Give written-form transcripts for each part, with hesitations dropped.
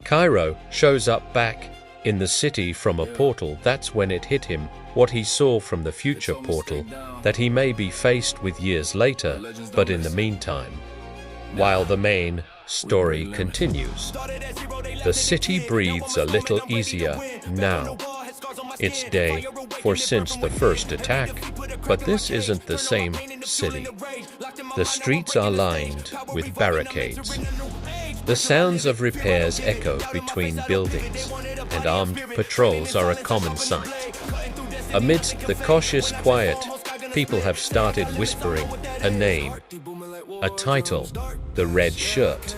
Kairo shows up back in the city from a portal. That's when it hit him what he saw from the future portal that he may be faced with years later, but in the meantime, while the main story continues, the city breathes a little easier now. It's day 4 since the first attack, but this isn't the same city. The streets are lined with barricades. The sounds of repairs echo between buildings, and armed patrols are a common sight. Amidst the cautious quiet, people have started whispering a name, a title, the red shirt.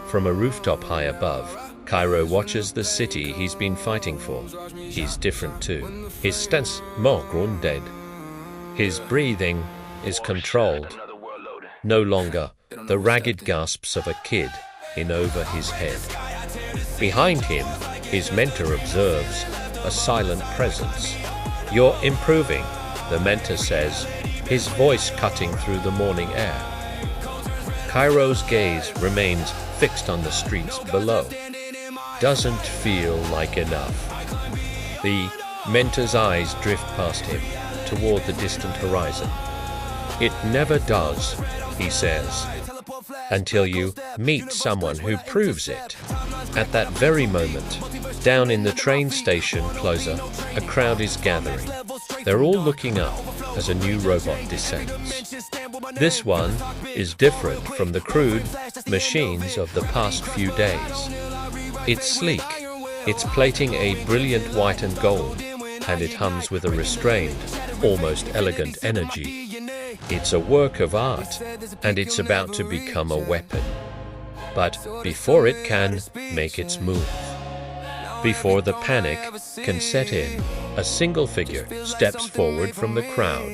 From a rooftop high above, Kairo watches the city he's been fighting for. He's different too. His stance more grounded. His breathing is controlled. No longer the ragged gasps of a kid in over his head. Behind him, his mentor observes a silent presence. "You're improving," the mentor says, his voice cutting through the morning air. Kairo's gaze remains fixed on the streets below. Doesn't feel like enough. The mentor's eyes drift past him toward the distant horizon. "It never does," he says, "until you meet someone who proves it." At that very moment, down in the train station closer, a crowd is gathering. They're all looking up as a new robot descends. This one is different from the crude machines of the past few days. It's sleek, it's plating a brilliant white and gold, and it hums with a restrained, almost elegant energy. It's a work of art, and it's about to become a weapon. But before it can make its move, before the panic can set in, a single figure steps forward from the crowd.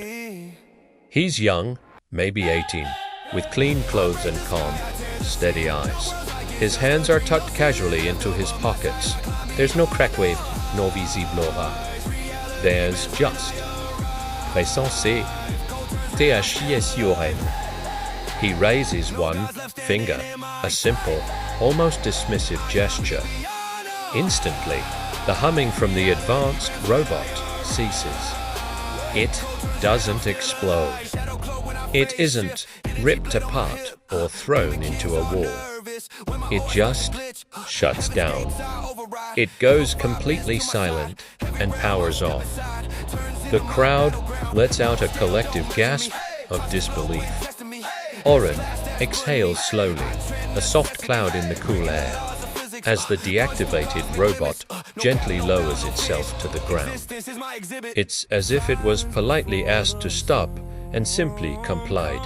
He's young, maybe 18, with clean clothes and calm, steady eyes. His hands are tucked casually into his pockets. There's no crack wave, no visible aura. There's just présence THSURN. He raises one finger, a simple, almost dismissive gesture. Instantly, the humming from the advanced robot ceases. It doesn't explode. It isn't ripped apart or thrown into a wall. It just shuts down. It goes completely silent and powers off. The crowd lets out a collective gasp of disbelief. Oren exhales slowly, a soft cloud in the cool air, as the deactivated robot gently lowers itself to the ground. It's as if it was politely asked to stop and simply complied.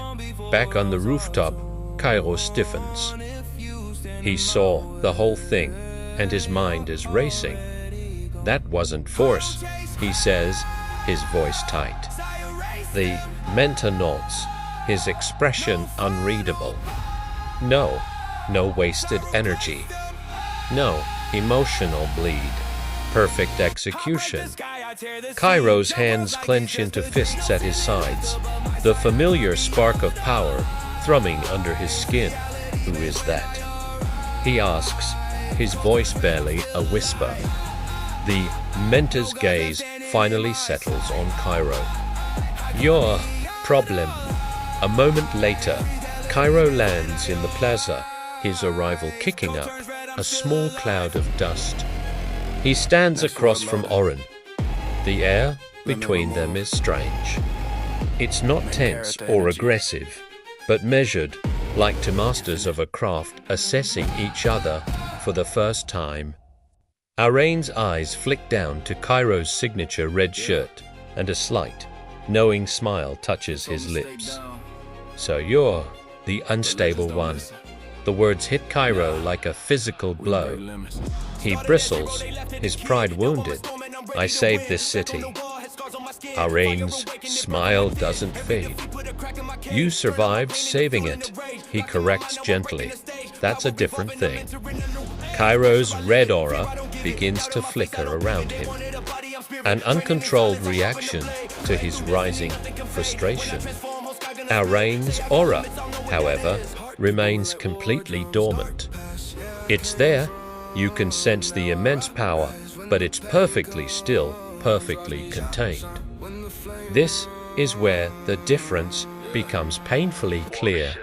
Back on the rooftop, Kairo stiffens. He saw the whole thing, and his mind is racing. "That wasn't force," he says, his voice tight. The mentor nods, his expression unreadable. No wasted energy. No emotional bleed. Perfect execution. Kairo's hands clench into fists at his sides, the familiar spark of power thrumming under his skin. Who is that? He asks, his voice barely a whisper. The mentor's gaze finally settles on Kairo. "Your problem." A moment later, Kairo lands in the plaza, his arrival kicking up a small cloud of dust. He stands across from Oren. The air between them is strange. It's not tense or aggressive, but measured, like two masters of a craft assessing each other for the first time. Arain's eyes flick down to Kairo's signature red shirt, and a slight, knowing smile touches his lips. "So you're the unstable one." The words hit Kairo like a physical blow. He bristles, his pride wounded. "I saved this city." Arain's smile doesn't fade. "You survived saving it," he corrects gently. "That's a different thing." Kairo's red aura begins to flicker around him, an uncontrolled reaction to his rising frustration. Arain's aura, however, remains completely dormant. It's there, You can sense the immense power, but it's perfectly still, perfectly contained. This is where the difference becomes painfully clear.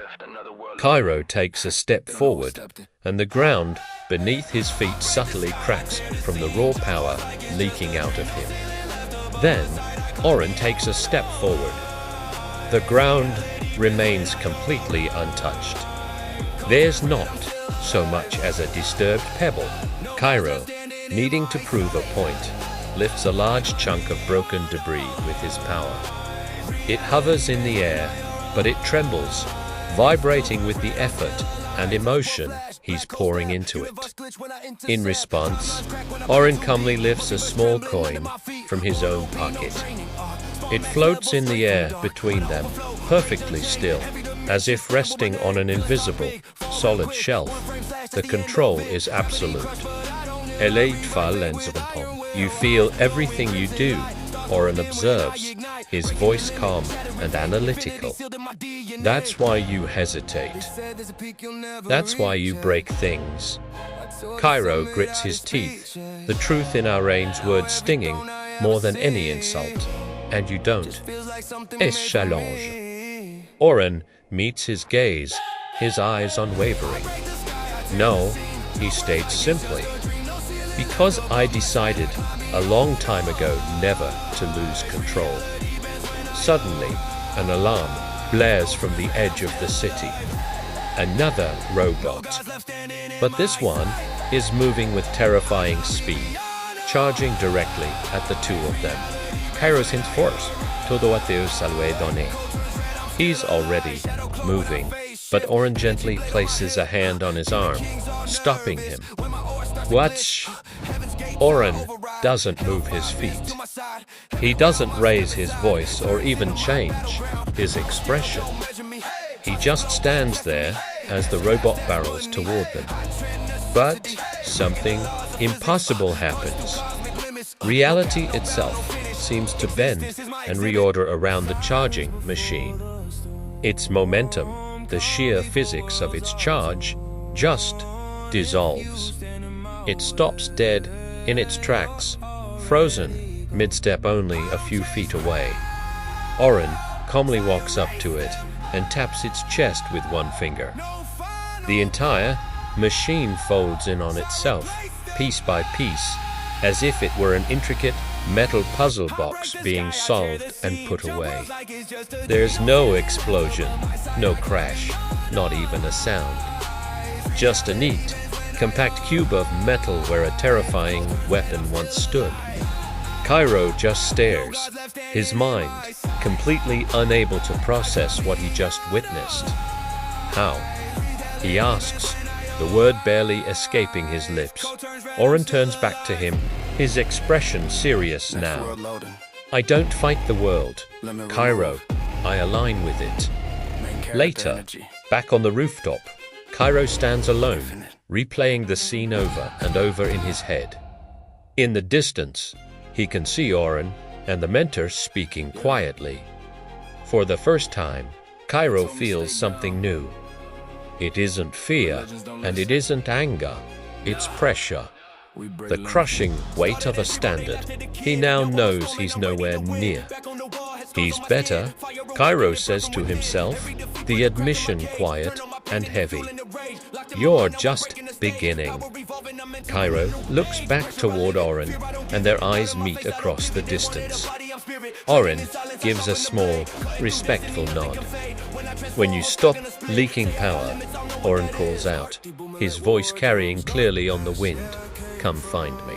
Kairo takes a step forward, and the ground beneath his feet subtly cracks from the raw power leaking out of him. Then, Oren takes a step forward. The ground remains completely untouched. There's not so much as a disturbed pebble. Kairo, needing to prove a point, lifts a large chunk of broken debris with his power. It hovers in the air, but it trembles, vibrating with the effort and emotion he's pouring into it. In response, Oren calmly lifts a small coin from his own pocket. It floats in the air between them, perfectly still, as if resting on an invisible, solid shelf. The control is absolute. You feel everything you do, Oren observes, his voice calm and analytical. That's why you hesitate. That's why you break things. Kairo grits his teeth, the truth in Arain's words stinging more than any insult. And you don't. Es challenge. Oren meets his gaze, his eyes unwavering. No, he states simply, because I decided a long time ago never to lose control. Suddenly, an alarm blares from the edge of the city. Another robot. But this one is moving with terrifying speed, charging directly at the two of them. Kairos hints force. Todo ateu salve donne. He's already moving, but Oren gently places a hand on his arm, stopping him. Watch! Oren doesn't move his feet. He doesn't raise his voice or even change his expression. He just stands there as the robot barrels toward them. But something impossible happens. Reality itself seems to bend and reorder around the charging machine. Its momentum, the sheer physics of its charge, just dissolves. It stops dead in its tracks, frozen mid-step only a few feet away. Oren calmly walks up to it and taps its chest with one finger. The entire machine folds in on itself, piece by piece, as if it were an intricate metal puzzle box being solved and put away. There's no explosion, no crash, not even a sound. Just a neat, compact cube of metal where a terrifying weapon once stood. Kairo just stares, his mind completely unable to process what he just witnessed. How? He asks, the word barely escaping his lips. Oren turns back to him, his expression serious now. I don't fight the world, Kairo. I align with it. Later, back on the rooftop, Kairo stands alone, replaying the scene over and over in his head. In the distance, he can see Oren and the mentor speaking quietly. For the first time, Kairo feels something new. It isn't fear, and it isn't anger, it's pressure. The crushing weight of a standard. He now knows he's nowhere near. He's better, Kairo says to himself, the admission quiet and heavy. You're just beginning. Kairo looks back toward Oren, and their eyes meet across the distance. Oren gives a small, respectful nod. When you stop leaking power, Oren calls out, his voice carrying clearly on the wind, come find me.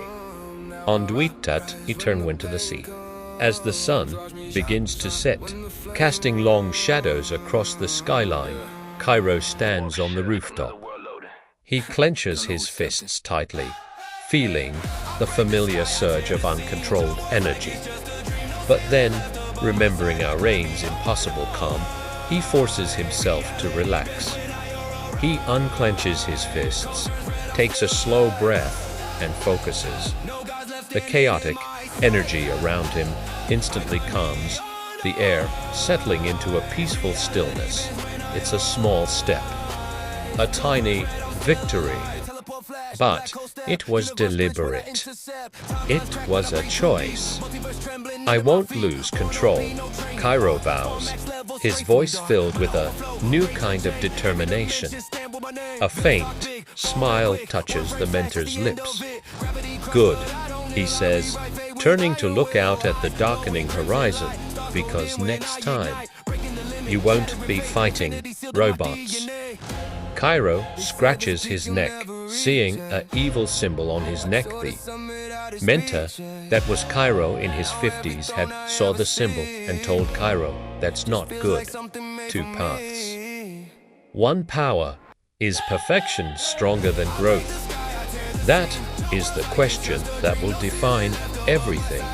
Onduitat etern winter the sea. As the sun begins to set, casting long shadows across the skyline, Kairo stands on the rooftop. He clenches his fists tightly, feeling the familiar surge of uncontrolled energy. But then, remembering Arain's impossible calm, he forces himself to relax. He unclenches his fists, takes a slow breath, and focuses. The chaotic energy around him instantly calms, the air settling into a peaceful stillness. It's a small step, a tiny victory. But it was deliberate. It was a choice. I won't lose control, Kairo vows, his voice filled with a new kind of determination. A faint smile touches the mentor's lips. Good, he says, turning to look out at the darkening horizon, because next time, you won't be fighting robots. Kairo scratches his neck, seeing an evil symbol on his neck. The mentor, that was Kairo in his 50s, had saw the symbol and told Kairo that's not good. Two paths. One power. Is perfection stronger than growth? That is the question that will define everything.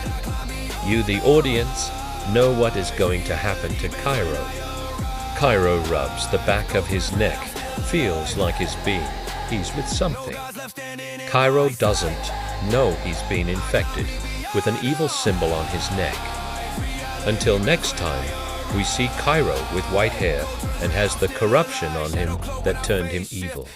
You, the audience, know what is going to happen to Kairo. Kairo rubs the back of his neck, feels like he's with something. Kairo doesn't know he's been infected with an evil symbol on his neck. Until next time, we see Kairo with white hair and has the corruption on him that turned him evil.